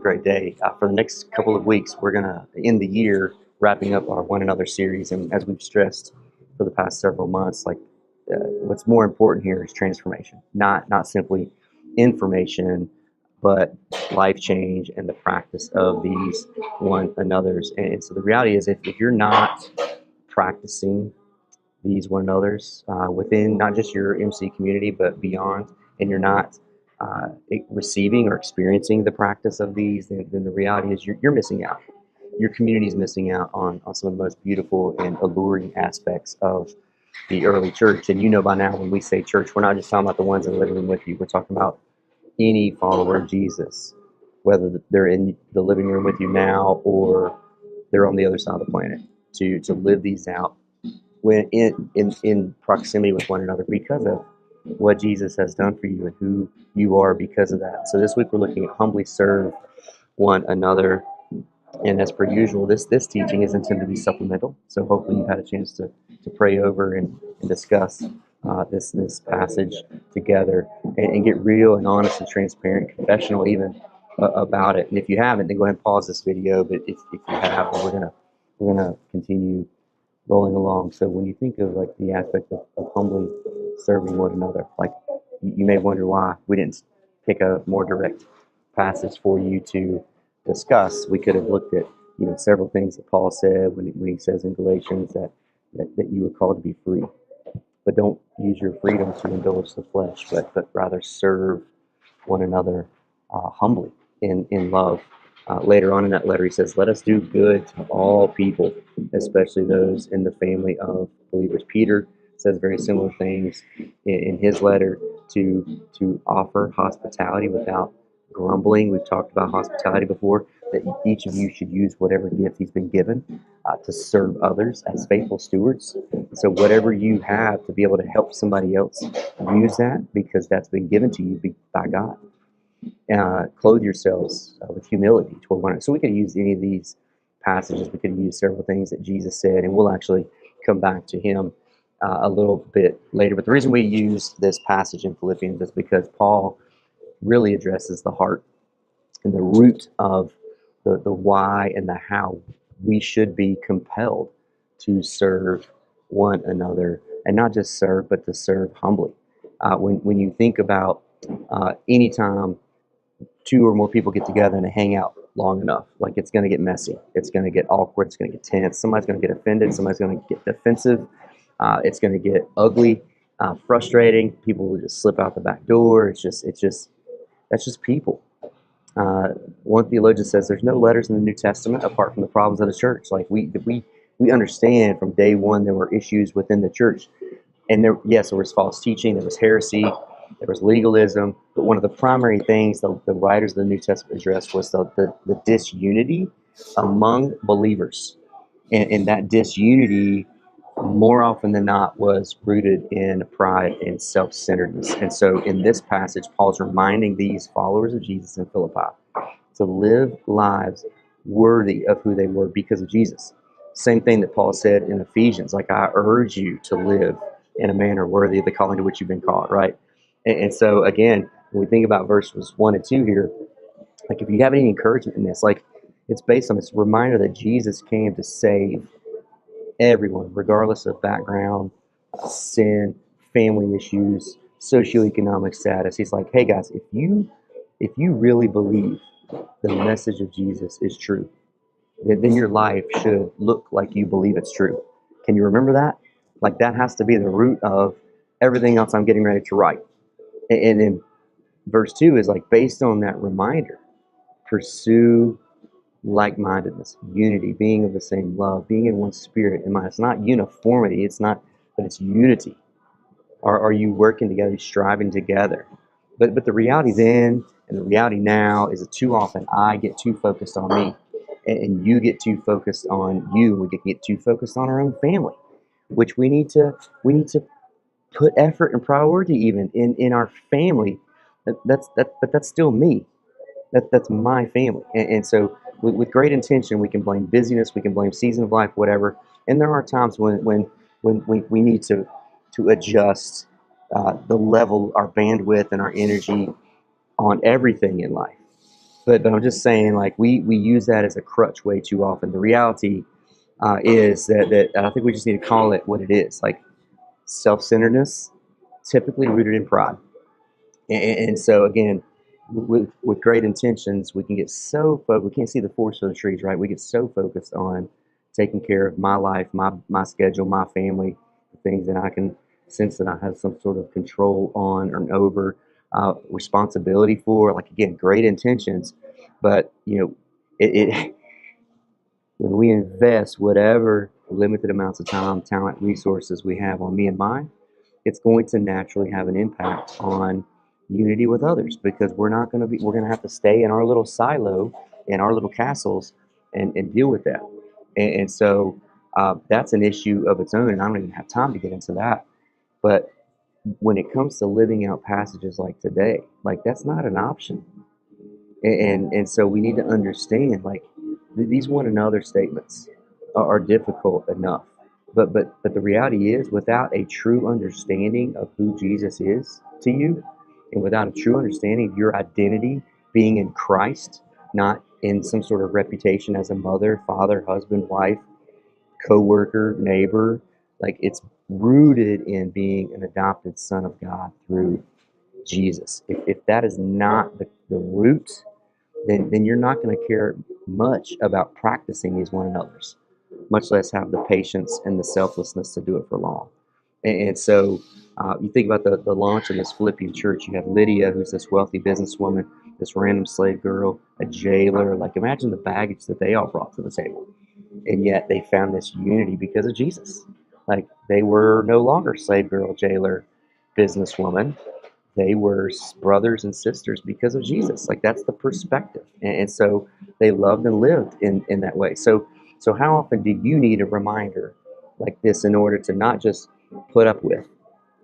Great day. For the next couple of weeks, we're going to end the year wrapping up our One Another series. And as we've stressed for the past several months, what's more important here is transformation, not simply information, but life change and the practice of these one another's. And so the reality is, if you're not practicing these one another's within not just your MC community, but beyond, and you're not receiving or experiencing the practice of these, then the reality is you're missing out. Your community is missing out on some of the most beautiful and alluring aspects of the early church. And you know by now, when we say church, we're not just talking about the ones in the living room with you. We're talking about any follower of Jesus, whether they're in the living room with you now or they're on the other side of the planet, to live these out when in proximity with one another because of what Jesus has done for you and who you are because of that. So this week we're looking at humbly serve one another. And as per usual, this teaching is intended to be supplemental. So hopefully you've had a chance to pray over and discuss this passage together and get real and honest and transparent, confessional even about it. And if you haven't, then go ahead and pause this video. But if you have, then we're gonna continue rolling along. So when you think of like the aspect of humbly serving one another, like you may wonder why we didn't pick a more direct passage for you to discuss. We could have looked at several things that Paul said when he says in Galatians that you were called to be free, but don't use your freedom to indulge the flesh, but rather serve one another humbly in love. Later on in that letter, he says, "Let us do good to all people, especially those in the family of believers." Peter says very similar things in his letter to offer hospitality without grumbling. We've talked about hospitality before, that each of you should use whatever gift he's been given to serve others as faithful stewards. So whatever you have to be able to help somebody else, use that because that's been given to you by God. Clothe yourselves with humility toward one another. So we could use any of these passages. We could use several things that Jesus said, and we'll actually come back to him a little bit later. But the reason we use this passage in Philippians is because Paul really addresses the heart and the root of the why and the how we should be compelled to serve one another, and not just serve, but to serve humbly. When you think about any time two or more people get together and hang out long enough, like it's going to get messy, it's going to get awkward, it's going to get tense, somebody's going to get offended, somebody's going to get defensive, it's going to get ugly, frustrating, people will just slip out the back door. That's just people. One theologian says there's no letters in the New Testament apart from the problems of the church. Like we understand from day one there were issues within the church, and there was false teaching, there was heresy, there was legalism. But one of the primary things the writers of the New Testament addressed was the disunity among believers, and that disunity, more often than not, was rooted in pride and self-centeredness. And so in this passage, Paul's reminding these followers of Jesus in Philippi to live lives worthy of who they were because of Jesus. Same thing that Paul said in Ephesians, like, I urge you to live in a manner worthy of the calling to which you've been called, right? And so again, when we think about verses 1 and 2 here, like if you have any encouragement in this, like it's based on this reminder that Jesus came to save everyone, regardless of background, sin, family issues, socioeconomic status. He's like, hey guys, if you really believe the message of Jesus is true, then your life should look like you believe it's true. Can you remember that? Like that has to be the root of everything else I'm getting ready to write. And then verse 2 is like, based on that reminder, pursue like-mindedness, unity, being of the same love, being in one spirit and mind. It's not uniformity, but it's unity. Are you working together, striving together? But the reality then and the reality now is that too often I get too focused on me, and you get too focused on you. We get too focused on our own family, which we need to put effort and priority even in our family. But that's still me. That's my family. And so with great intention, we can blame busyness, we can blame season of life, whatever. And there are times when we need to adjust the level, our bandwidth, and our energy on everything in life. but I'm just saying, like we use that as a crutch way too often. The reality is that I think we just need to call it what it is. Like self-centeredness, typically rooted in pride. And so again, with great intentions, we can get so we can't see the forest for the trees, right? We get so focused on taking care of my life, my schedule, my family, the things that I can sense that I have some sort of control on or over, responsibility for. Like again, great intentions, but it when we invest whatever limited amounts of time, talent, resources we have on me and mine, it's going to naturally have an impact on unity with others because we're going to have to stay in our little silo, in our little castles, and deal with that. And so that's an issue of its own, and I don't even have time to get into that. But when it comes to living out passages like today, like that's not an option. And so we need to understand like these one another statements are difficult enough, but the reality is without a true understanding of who Jesus is to you, and without a true understanding of your identity being in Christ, not in some sort of reputation as a mother, father, husband, wife, co-worker, neighbor, like it's rooted in being an adopted son of God through Jesus. If that is not the root, then you're not going to care much about practicing these one another's, much less have the patience and the selflessness to do it for long. And so you think about the launch of this Philippian church. You have Lydia, who's this wealthy businesswoman, this random slave girl, a jailer. Like imagine the baggage that they all brought to the table. And yet they found this unity because of Jesus. Like they were no longer slave girl, jailer, businesswoman. They were brothers and sisters because of Jesus. Like that's the perspective. And so they loved and lived in that way. So how often do you need a reminder like this in order to not just put up with,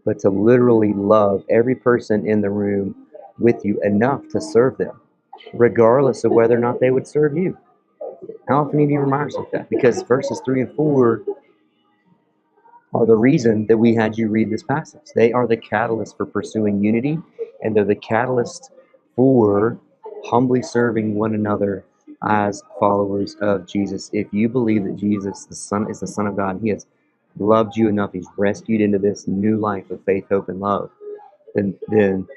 but to literally love every person in the room with you enough to serve them, regardless of whether or not they would serve you? How often do you need reminders like that? Because verses 3 and 4 are the reason that we had you read this passage. They are the catalyst for pursuing unity, and they're the catalyst for humbly serving one another as followers of Jesus. If you believe that Jesus, the Son, is the Son of God, and He has loved you enough, He's rescued into this new life of faith, hope, and love, then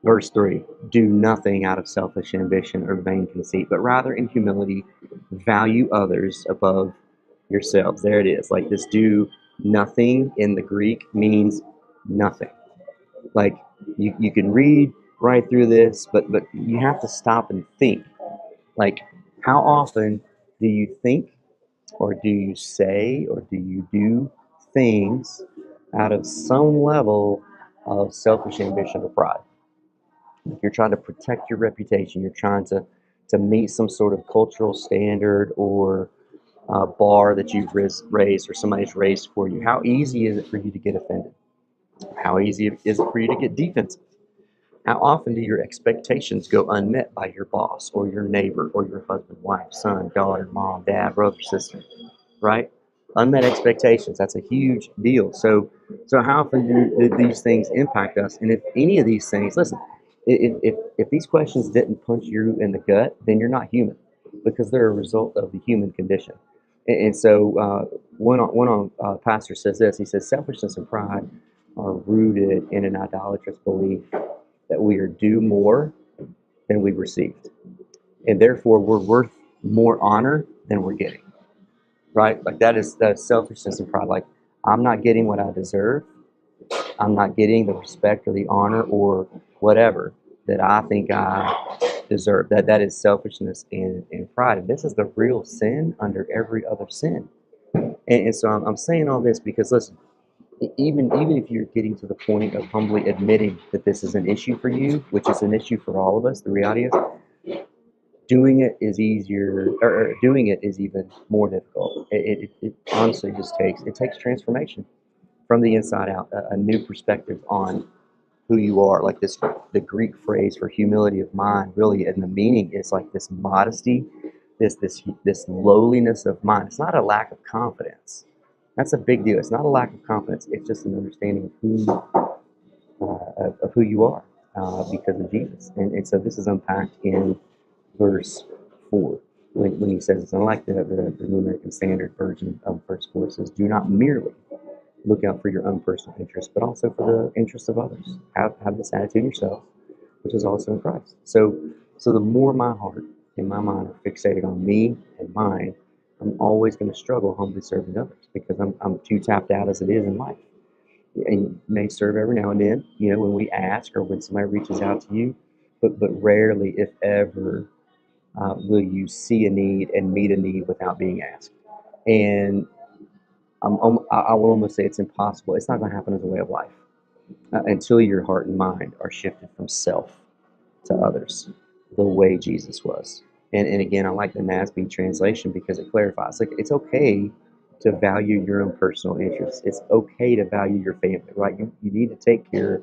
verse 3, do nothing out of selfish ambition or vain conceit, but rather in humility value others above yourselves. There it is. Like this do nothing in the Greek means nothing. Like you can read right through this, but you have to stop and think. Like how often do you think or do you say or do you do things out of some level of selfish ambition or pride? You're trying to protect your reputation. You're trying to meet some sort of cultural standard or bar that you've raised or somebody's raised for you. How easy is it for you to get offended? How easy is it for you to get defensive? How often do your expectations go unmet by your boss or your neighbor or your husband, wife, son, daughter, mom, dad, brother, sister? Right? Unmet expectations, that's a huge deal. So how often do these things impact us? And if any of these things, listen, if these questions didn't punch you in the gut, then you're not human because they're a result of the human condition. And so one pastor says this. He says selfishness and pride are rooted in an idolatrous belief that we are due more than we've received, and therefore we're worth more honor than we're getting. Right? Like that is selfishness and pride. Like I'm not getting what I deserve. I'm not getting the respect or the honor or whatever that I think I deserve. That is selfishness and pride. And this is the real sin under every other sin. And so I'm saying all this because listen, even if you're getting to the point of humbly admitting that this is an issue for you, which is an issue for all of us, the reality is doing it is easier, or doing it is even more difficult. It honestly just takes transformation from the inside out, a new perspective on who you are. Like this, the Greek phrase for humility of mind, really, and the meaning is like this modesty, this lowliness of mind. It's not a lack of confidence. That's a big deal. It's not a lack of confidence. It's just an understanding of who you are. because of Jesus. And so this is unpacked in verse 4 when he says, and I like the New American Standard version of verse 4, it says, do not merely look out for your own personal interests, but also for the interests of others. Have this attitude yourself, which is also in Christ. So the more my heart and my mind are fixated on me and mine, I'm always going to struggle humbly serving others because I'm too tapped out as it is in life. And you may serve every now and then, when we ask or when somebody reaches out to you, but rarely, if ever, will you see a need and meet a need without being asked. And I will almost say it's impossible. It's not going to happen as a way of life until your heart and mind are shifted from self to others, the way Jesus was. And again, I like the NASB translation because it clarifies. Like, it's okay to value your own personal interests. It's okay to value your family, right? You need to take care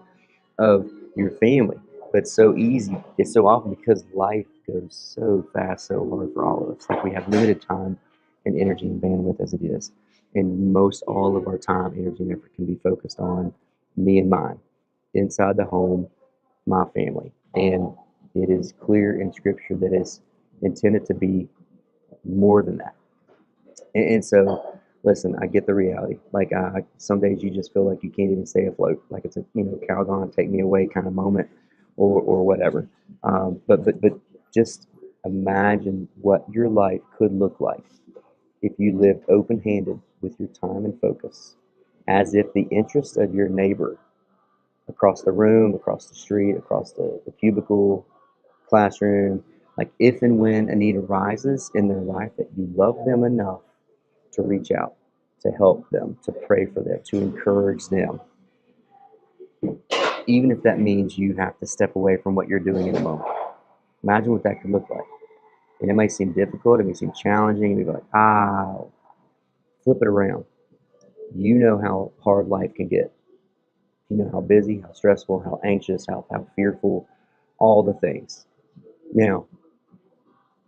of your family. But it's so easy. It's so often because life goes so fast, so hard for all of us. Like, we have limited time and energy and bandwidth as it is. And most all of our time, energy, and effort can be focused on me and mine, inside the home, my family. And it is clear in Scripture that it's intended to be more than that. And so, listen, I get the reality. Like, some days you just feel like you can't even stay afloat. Like it's a Calgon, take me away kind of moment, or whatever. But just imagine what your life could look like if you lived open-handed with your time and focus, as if the interest of your neighbor across the room, across the street, across the cubicle, classroom, like if and when a need arises in their life, that you love them enough to reach out, to help them, to pray for them, to encourage them, even if that means you have to step away from what you're doing in the moment. Imagine what that could look like. And it may seem difficult, it may seem challenging, you may be like, flip it around. You know how hard life can get. You know how busy, how stressful, how anxious, how fearful, all the things. Now,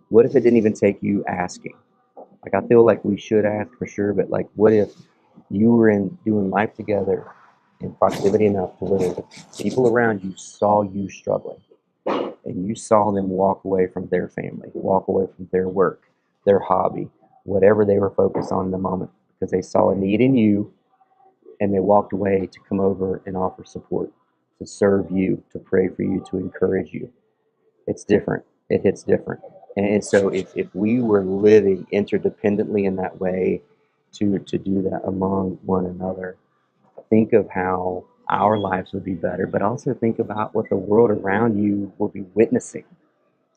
what if it didn't even take you asking? Like, I feel like we should ask for sure, but like, what if you were in doing life together in proximity enough to where the people around you saw you struggling and you saw them walk away from their family, walk away from their work, their hobby, whatever they were focused on in the moment, because they saw a need in you and they walked away to come over and offer support, to serve you, to pray for you, to encourage you. It's different. It hits different. And so if we were living interdependently in that way to do that among one another, think of how our lives would be better, but also think about what the world around you will be witnessing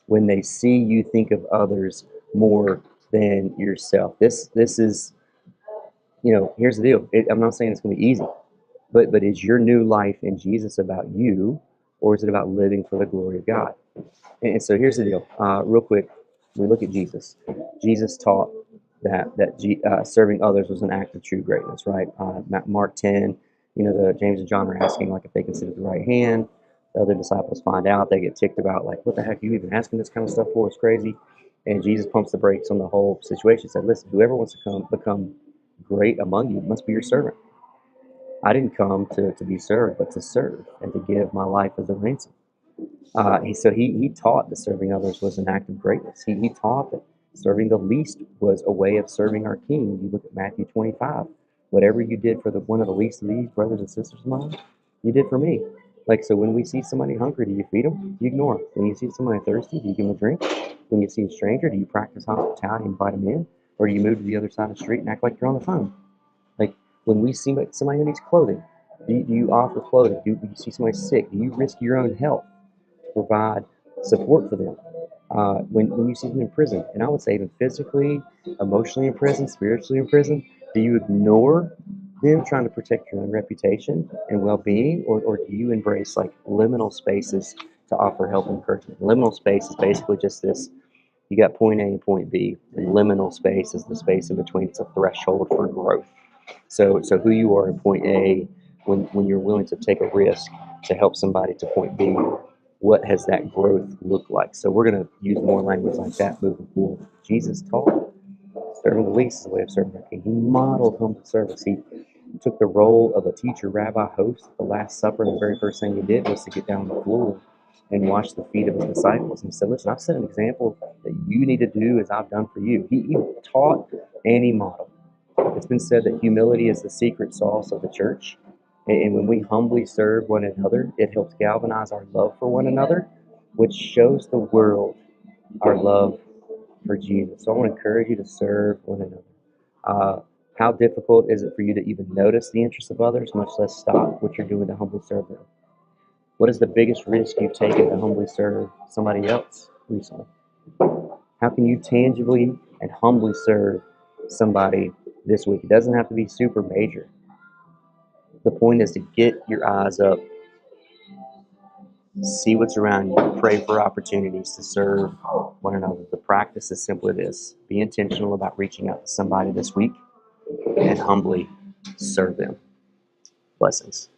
when they see you think of others more than yourself. This is, here's the deal. I'm not saying it's going to be easy, but is your new life in Jesus about you, or is it about living for the glory of God? And so here's the deal. Real quick, we look at Jesus. Jesus taught that serving others was an act of true greatness, right? Mark 10, the James and John are asking like if they can sit at the right hand. The other disciples find out, they get ticked about like, what the heck are you even asking this kind of stuff for? It's crazy. And Jesus pumps the brakes on the whole situation. He said, listen, whoever wants to become great among you must be your servant. I didn't come to be served, but to serve and to give my life as a ransom. So he taught that serving others was an act of greatness. He taught that serving the least was a way of serving our King. You look at Matthew 25. Whatever you did for one of the least of these brothers and sisters of mine, you did for me. Like, so when we see somebody hungry, do you feed them? Do you ignore them? When you see somebody thirsty, do you give them a drink? When you see a stranger, do you practice hospitality and invite them in? Or do you move to the other side of the street and act like you're on the phone? Like, when we see somebody who needs clothing, do you offer clothing? Do you see somebody sick? Do you risk your own health to provide support for them? When you see them in prison, and I would say even physically, emotionally in prison, spiritually in prison, do you ignore them trying to protect your own reputation and well-being, or do you embrace like liminal spaces to offer help and encouragement? Liminal space is basically just this. You got point A and point B, and liminal space is the space in between. It's a threshold for growth. So who you are in point A, when you're willing to take a risk to help somebody to point B, what has that growth looked like? So we're going to use more language like that moving forward. Jesus taught serving the least is the way of serving our King. He modeled humble service. took the role of a teacher, rabbi, host at the Last Supper, and the very first thing he did was to get down on the floor and wash the feet of his disciples. And he said, listen, I've set an example that you need to do as I've done for you. He taught and he modeled. It's been said that humility is the secret sauce of the church. And when we humbly serve one another, it helps galvanize our love for one another, which shows the world our love for Jesus. So I want to encourage you to serve one another. How difficult is it for you to even notice the interests of others, much less stop what you're doing to humbly serve them? What is the biggest risk you've taken to humbly serve somebody else recently? How can you tangibly and humbly serve somebody this week? It doesn't have to be super major. The point is to get your eyes up, see what's around you, pray for opportunities to serve one another. The practice is simply this: be intentional about reaching out to somebody this week and humbly serve them. Blessings.